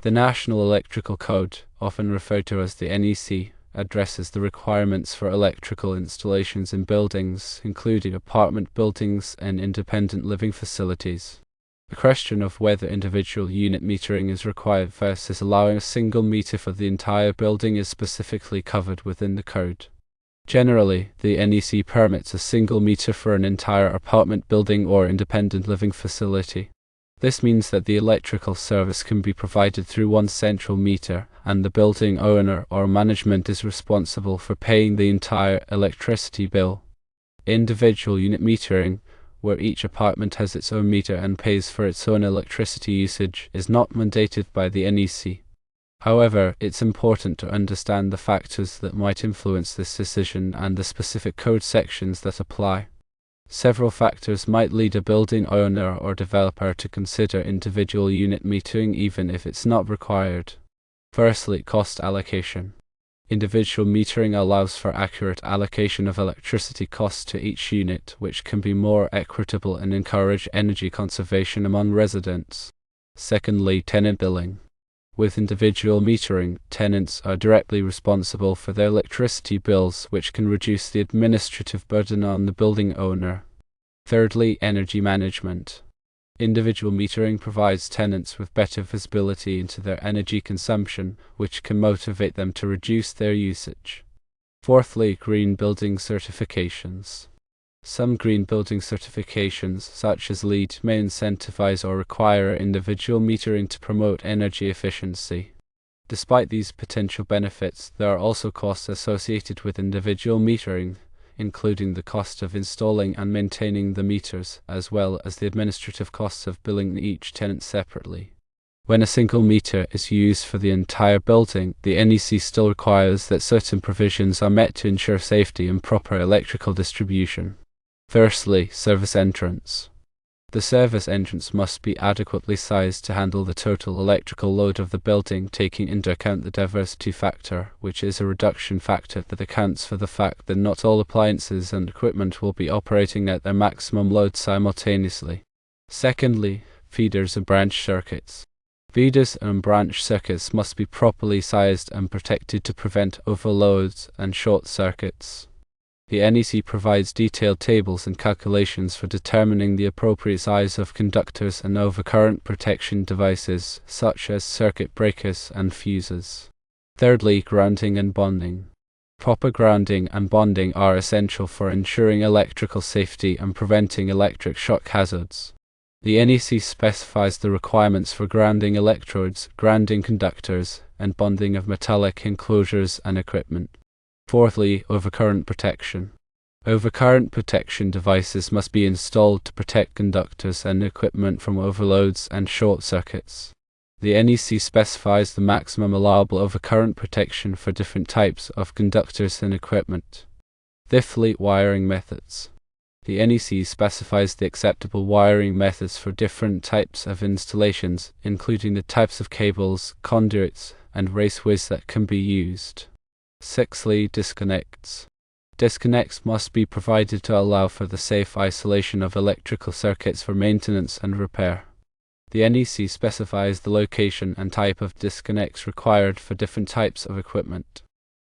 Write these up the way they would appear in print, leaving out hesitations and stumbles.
The National Electrical Code, often referred to as the NEC, addresses the requirements for electrical installations in buildings, including apartment buildings and independent living facilities. The question of whether individual unit metering is required versus allowing a single meter for the entire building is specifically covered within the code. Generally, the NEC permits a single meter for an entire apartment building or independent living facility. This means that the electrical service can be provided through one central meter, and the building owner or management is responsible for paying the entire electricity bill. Individual unit metering, where each apartment has its own meter and pays for its own electricity usage, is not mandated by the NEC. However, it's important to understand the factors that might influence this decision and the specific code sections that apply. Several factors might lead a building owner or developer to consider individual unit metering even if it's not required. Firstly, cost allocation. Individual metering allows for accurate allocation of electricity costs to each unit, which can be more equitable and encourage energy conservation among residents. Secondly, tenant billing. With individual metering, tenants are directly responsible for their electricity bills, which can reduce the administrative burden on the building owner. Thirdly, energy management. Individual metering provides tenants with better visibility into their energy consumption, which can motivate them to reduce their usage. Fourthly, green building certifications. Some green building certifications, such as LEED, may incentivize or require individual metering to promote energy efficiency. Despite these potential benefits, there are also costs associated with individual metering, including the cost of installing and maintaining the meters, as well as the administrative costs of billing each tenant separately. When a single meter is used for the entire building, the NEC still requires that certain provisions are met to ensure safety and proper electrical distribution. Firstly, service entrance. The service entrance must be adequately sized to handle the total electrical load of the building, taking into account the diversity factor, which is a reduction factor that accounts for the fact that not all appliances and equipment will be operating at their maximum load simultaneously. Secondly, feeders and branch circuits. Feeders and branch circuits must be properly sized and protected to prevent overloads and short circuits. The NEC provides detailed tables and calculations for determining the appropriate size of conductors and overcurrent protection devices, such as circuit breakers and fuses. Thirdly, grounding and bonding. Proper grounding and bonding are essential for ensuring electrical safety and preventing electric shock hazards. The NEC specifies the requirements for grounding electrodes, grounding conductors, and bonding of metallic enclosures and equipment. Fourthly, overcurrent protection. Overcurrent protection devices must be installed to protect conductors and equipment from overloads and short circuits. The NEC specifies the maximum allowable overcurrent protection for different types of conductors and equipment. Fifthly, wiring methods. The NEC specifies the acceptable wiring methods for different types of installations, including the types of cables, conduits, and raceways that can be used. Sixthly, disconnects. Disconnects must be provided to allow for the safe isolation of electrical circuits for maintenance and repair. The NEC specifies the location and type of disconnects required for different types of equipment.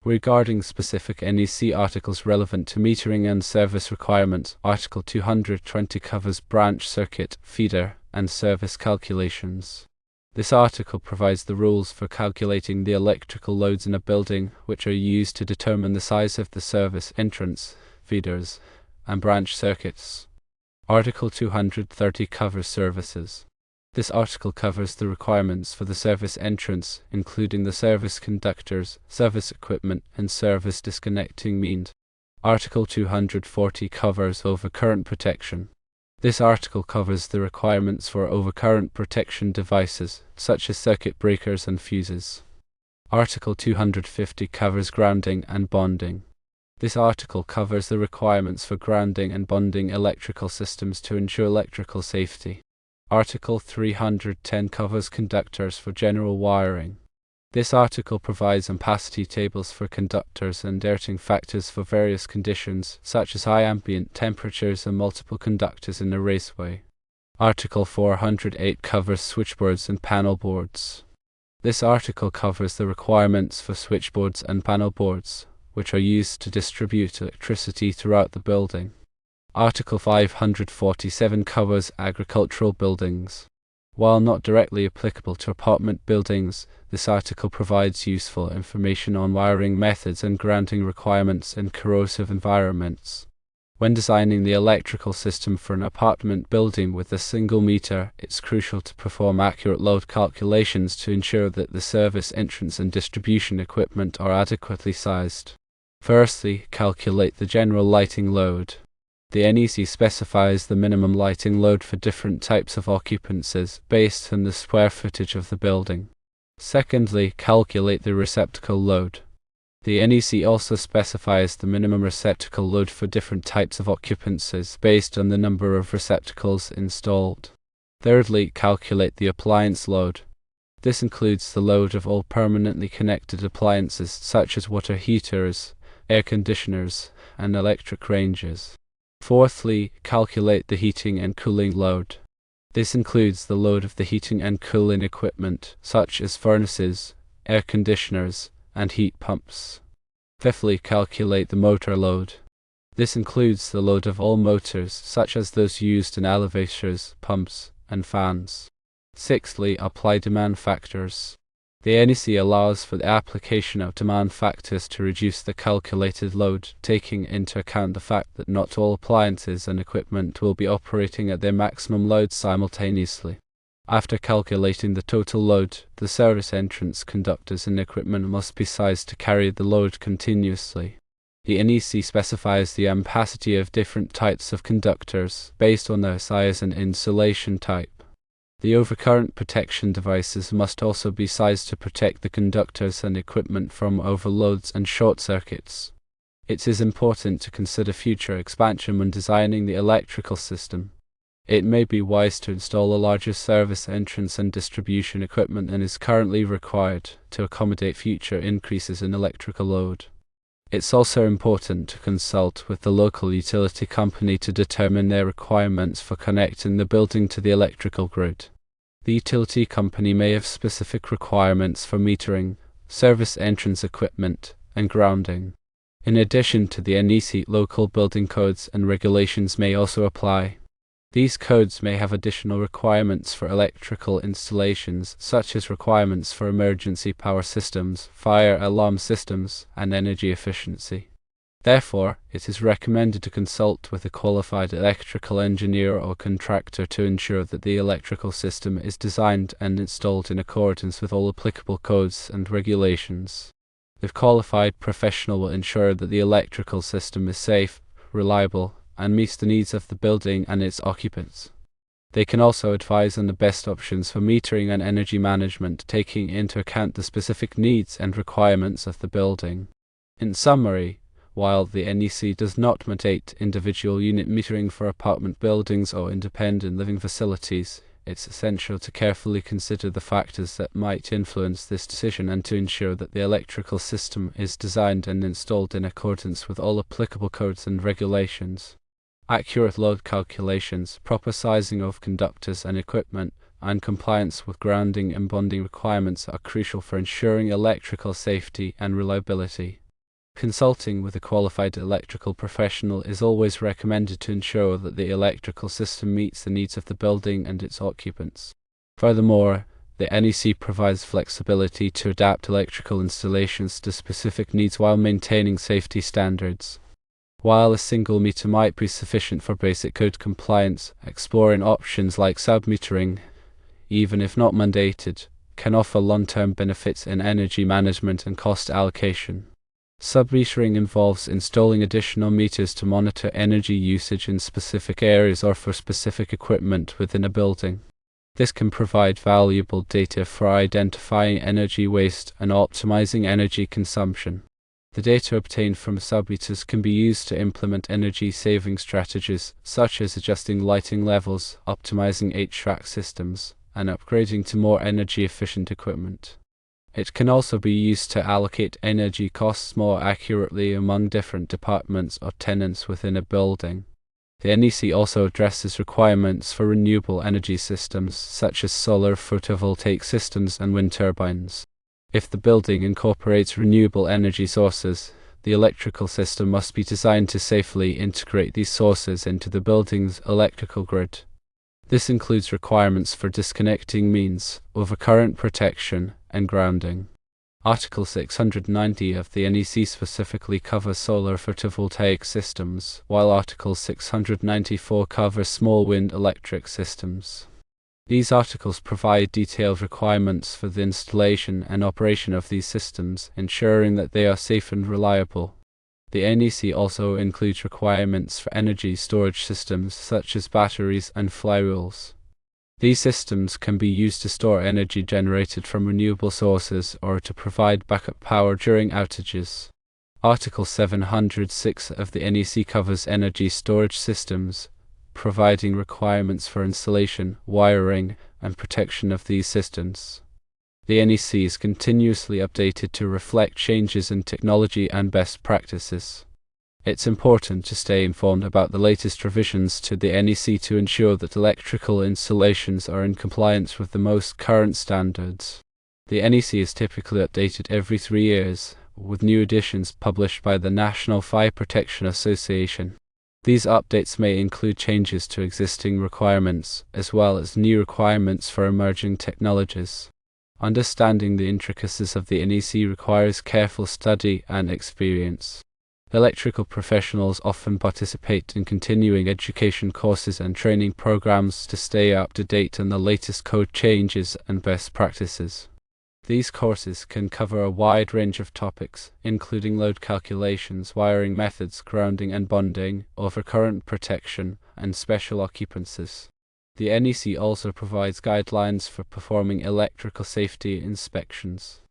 Regarding specific NEC articles relevant to metering and service requirements, Article 220 covers branch circuit, feeder, and service calculations. This article provides the rules for calculating the electrical loads in a building, which are used to determine the size of the service entrance, feeders, and branch circuits. Article 230 covers services. This article covers the requirements for the service entrance, including the service conductors, service equipment, and service disconnecting means. Article 240 covers overcurrent protection. This article covers the requirements for overcurrent protection devices, such as circuit breakers and fuses. Article 250 covers grounding and bonding. This article covers the requirements for grounding and bonding electrical systems to ensure electrical safety. Article 310 covers conductors for general wiring. This article provides ampacity tables for conductors and earthing factors for various conditions, such as high ambient temperatures and multiple conductors in a raceway. Article 408 covers switchboards and panel boards. This article covers the requirements for switchboards and panel boards, which are used to distribute electricity throughout the building. Article 547 covers agricultural buildings. While not directly applicable to apartment buildings, this article provides useful information on wiring methods and grounding requirements in corrosive environments. When designing the electrical system for an apartment building with a single meter, it's crucial to perform accurate load calculations to ensure that the service entrance and distribution equipment are adequately sized. Firstly, calculate the general lighting load. The NEC specifies the minimum lighting load for different types of occupancies based on the square footage of the building. Secondly, calculate the receptacle load. The NEC also specifies the minimum receptacle load for different types of occupancies based on the number of receptacles installed. Thirdly, calculate the appliance load. This includes the load of all permanently connected appliances such as water heaters, air conditioners, and electric ranges. Fourthly, calculate the heating and cooling load. This includes the load of the heating and cooling equipment such as furnaces, air conditioners, and heat pumps. Fifthly, calculate the motor load. This includes the load of all motors, such as those used in elevators, pumps, and fans. Sixthly, apply demand factors. The NEC allows for the application of demand factors to reduce the calculated load, taking into account the fact that not all appliances and equipment will be operating at their maximum load simultaneously. After calculating the total load, the service entrance conductors and equipment must be sized to carry the load continuously. The NEC specifies the ampacity of different types of conductors based on their size and insulation type. The overcurrent protection devices must also be sized to protect the conductors and equipment from overloads and short circuits. It is important to consider future expansion when designing the electrical system. It may be wise to install a larger service entrance and distribution equipment than is currently required to accommodate future increases in electrical load. It's also important to consult with the local utility company to determine their requirements for connecting the building to the electrical grid. The utility company may have specific requirements for metering, service entrance equipment, and grounding. In addition to the NEC, local building codes and regulations may also apply. These codes may have additional requirements for electrical installations, such as requirements for emergency power systems, fire alarm systems, and energy efficiency. Therefore, it is recommended to consult with a qualified electrical engineer or contractor to ensure that the electrical system is designed and installed in accordance with all applicable codes and regulations. The qualified professional will ensure that the electrical system is safe, reliable, and meets the needs of the building and its occupants. They can also advise on the best options for metering and energy management, taking into account the specific needs and requirements of the building. In summary, while the NEC does not mandate individual unit metering for apartment buildings or independent living facilities, it's essential to carefully consider the factors that might influence this decision and to ensure that the electrical system is designed and installed in accordance with all applicable codes and regulations. Accurate load calculations, proper sizing of conductors and equipment, and compliance with grounding and bonding requirements are crucial for ensuring electrical safety and reliability. Consulting with a qualified electrical professional is always recommended to ensure that the electrical system meets the needs of the building and its occupants. Furthermore, the NEC provides flexibility to adapt electrical installations to specific needs while maintaining safety standards. While a single meter might be sufficient for basic code compliance, exploring options like submetering, even if not mandated, can offer long-term benefits in energy management and cost allocation. Submetering involves installing additional meters to monitor energy usage in specific areas or for specific equipment within a building. This can provide valuable data for identifying energy waste and optimizing energy consumption. The data obtained from submeters can be used to implement energy-saving strategies, such as adjusting lighting levels, optimizing HVAC systems, and upgrading to more energy-efficient equipment. It can also be used to allocate energy costs more accurately among different departments or tenants within a building. The NEC also addresses requirements for renewable energy systems such as solar photovoltaic systems and wind turbines. If the building incorporates renewable energy sources, the electrical system must be designed to safely integrate these sources into the building's electrical grid. This includes requirements for disconnecting means, overcurrent protection, and grounding. Article 690 of the NEC specifically covers solar photovoltaic systems, while Article 694 covers small wind electric systems. These articles provide detailed requirements for the installation and operation of these systems, ensuring that they are safe and reliable. The NEC also includes requirements for energy storage systems such as batteries and flywheels. These systems can be used to store energy generated from renewable sources or to provide backup power during outages. Article 706 of the NEC covers energy storage systems, providing requirements for installation, wiring, and protection of these systems. The NEC is continuously updated to reflect changes in technology and best practices. It's important to stay informed about the latest revisions to the NEC to ensure that electrical installations are in compliance with the most current standards. The NEC is typically updated every 3 years, with new editions published by the National Fire Protection Association. These updates may include changes to existing requirements, as well as new requirements for emerging technologies. Understanding the intricacies of the NEC requires careful study and experience. Electrical professionals often participate in continuing education courses and training programs to stay up to date on the latest code changes and best practices. These courses can cover a wide range of topics, including load calculations, wiring methods, grounding and bonding, overcurrent protection, and special occupancies. The NEC also provides guidelines for performing electrical safety inspections.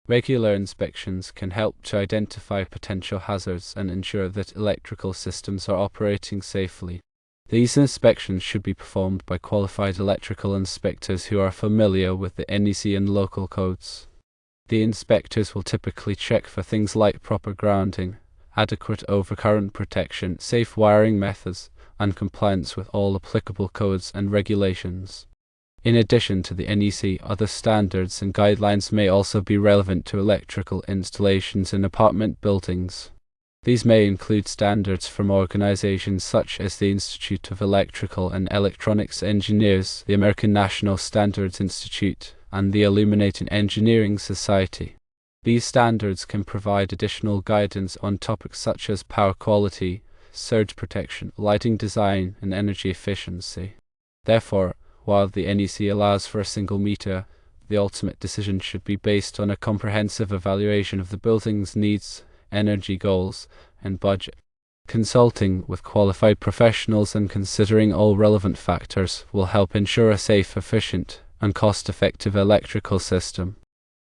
Regular inspections can help to identify potential hazards and ensure that electrical systems are operating safely. These inspections should be performed by qualified electrical inspectors who are familiar with the NEC and local codes. The inspectors will typically check for things like proper grounding, adequate overcurrent protection, safe wiring methods, and compliance with all applicable codes and regulations. In addition to the NEC, other standards and guidelines may also be relevant to electrical installations in apartment buildings. These may include standards from organizations such as the Institute of Electrical and Electronics Engineers, the American National Standards Institute, and the Illuminating Engineering Society. These standards can provide additional guidance on topics such as power quality, surge protection, lighting design, and energy efficiency. Therefore, while the NEC allows for a single meter, the ultimate decision should be based on a comprehensive evaluation of the building's needs, energy goals, and budget. Consulting with qualified professionals and considering all relevant factors will help ensure a safe, efficient, and cost-effective electrical system.